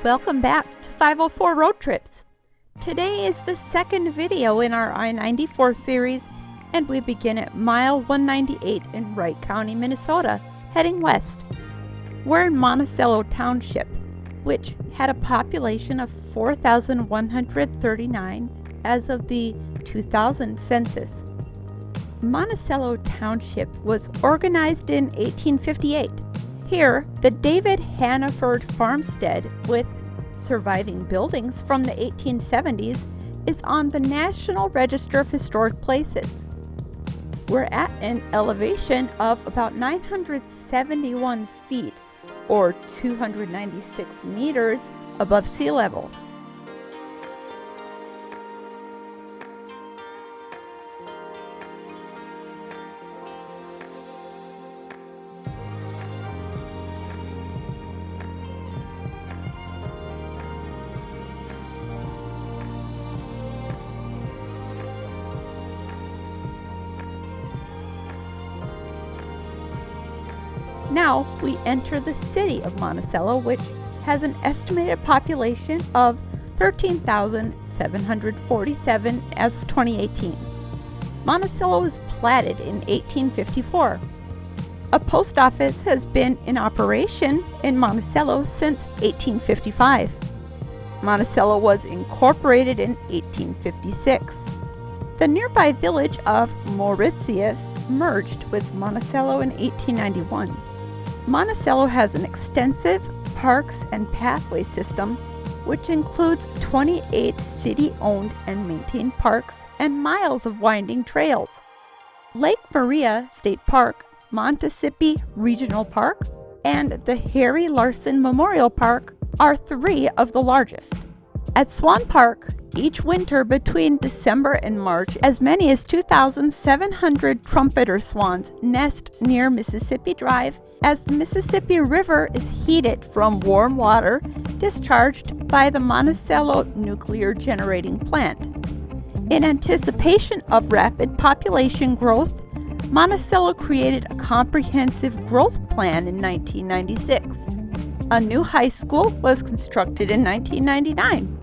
Welcome back to 504 Road Trips. Today is the second video in our I-94 series, and we begin at mile 198 in Wright County, Minnesota, heading west. We're in Monticello Township, which had a population of 4,139 as of the 2000 census. Monticello Township was organized in 1858. Here, the David Hannaford farmstead with surviving buildings from the 1870s is on the National Register of Historic Places. We're at an elevation of about 971 feet, or 296 meters above sea level. Now we enter the City of Monticello, which has an estimated population of 13,747 as of 2018. Monticello was platted in 1854. A post office has been in operation in Monticello since 1855. Monticello was incorporated in 1856. The nearby village of Mauritius merged with Monticello in 1891. Monticello has an extensive parks and pathway system, which includes 28 city-owned and maintained parks and miles of winding trails. Lake Maria State Park, Monticello Regional Park, and the Harry Larson Memorial Park are three of the largest. At Swan Park, each winter between December and March, as many as 2,700 trumpeter swans nest near Mississippi Drive as the Mississippi River is heated from warm water discharged by the Monticello Nuclear Generating Plant. In anticipation of rapid population growth, Monticello created a comprehensive growth plan in 1996. A new high school was constructed in 1999.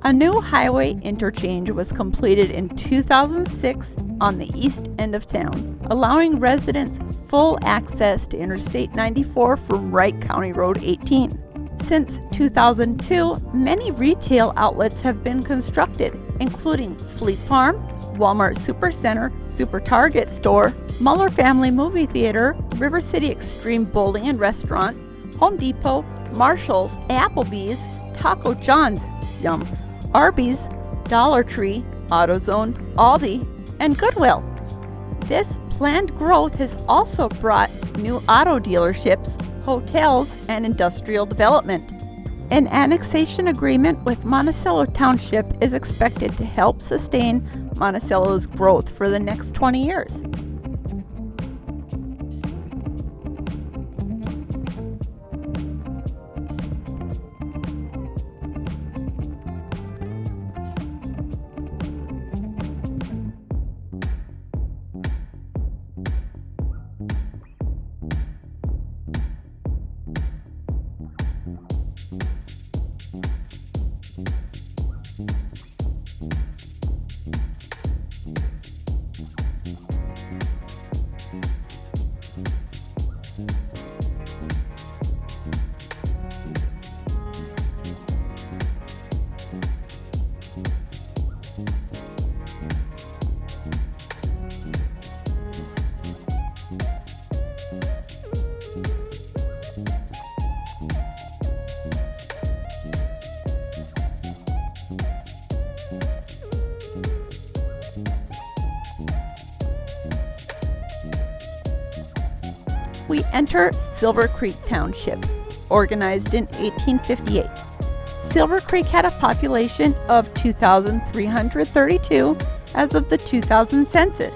A new highway interchange was completed in 2006 on the east end of town, allowing residents full access to Interstate 94 from Wright County Road 18. Since 2002, many retail outlets have been constructed, including Fleet Farm, Walmart Supercenter, Super Target Store, Muller Family Movie Theater, River City Extreme Bowling and Restaurant, Home Depot, Marshall's, Applebee's, Taco John's, Yum, Arby's, Dollar Tree, AutoZone, Aldi, and Goodwill. This planned growth has also brought new auto dealerships, hotels, and industrial development. An annexation agreement with Monticello Township is expected to help sustain Monticello's growth for the next 20 years. We enter Silver Creek Township, organized in 1858. Silver Creek had a population of 2,332 as of the 2000 census.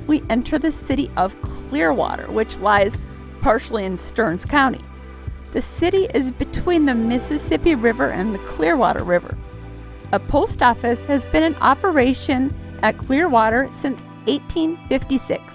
we enter the city of Clearwater, which lies partially in Stearns County. The city is between the Mississippi River and the Clearwater River. A post office has been in operation at Clearwater since 1856.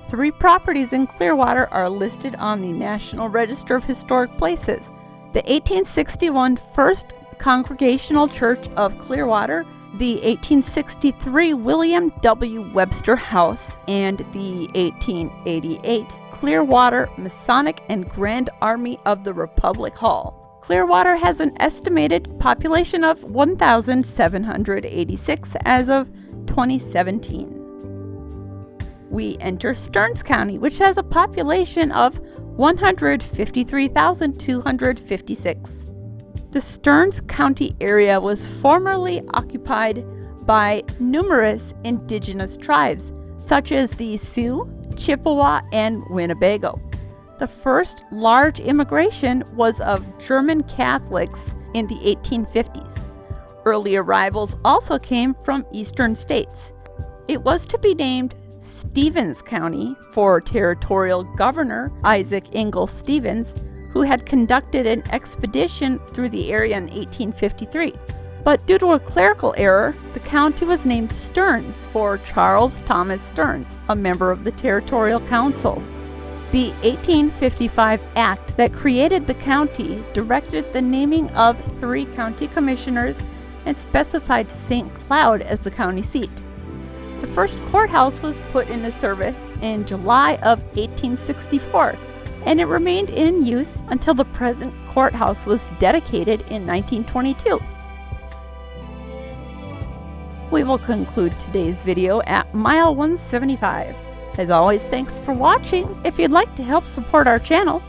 3 properties in Clearwater are listed on the National Register of Historic Places: the 1861 First Congregational Church of Clearwater, the 1863 William W. Webster House, and the 1888 Clearwater Masonic and Grand Army of the Republic Hall. Clearwater has an estimated population of 1,786 as of 2017. We enter Stearns County, which has a population of 153,256. The Stearns County area was formerly occupied by numerous indigenous tribes, such as the Sioux, Chippewa, and Winnebago. The first large immigration was of German Catholics in the 1850s. Early arrivals also came from eastern states. It was to be named Stearns County for Territorial Governor Isaac Ingalls Stevens, who had conducted an expedition through the area in 1853. But due to a clerical error, the county was named Stearns for Charles Thomas Stearns, a member of the Territorial Council. The 1855 Act that created the county directed the naming of 3 county commissioners and specified St. Cloud as the county seat. The first courthouse was put into service in July of 1864, and it remained in use until the present courthouse was dedicated in 1922. We will conclude today's video at mile 175. As always, thanks for watching. If you'd like to help support our channel,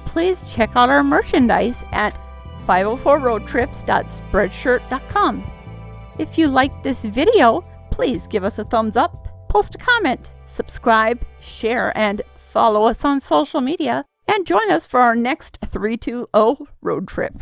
please check out our merchandise at 504roadtrips.spreadshirt.com. If you liked this video, please give us a thumbs up, post a comment, subscribe, share, and follow us on social media, and join us for our next 320 road trip.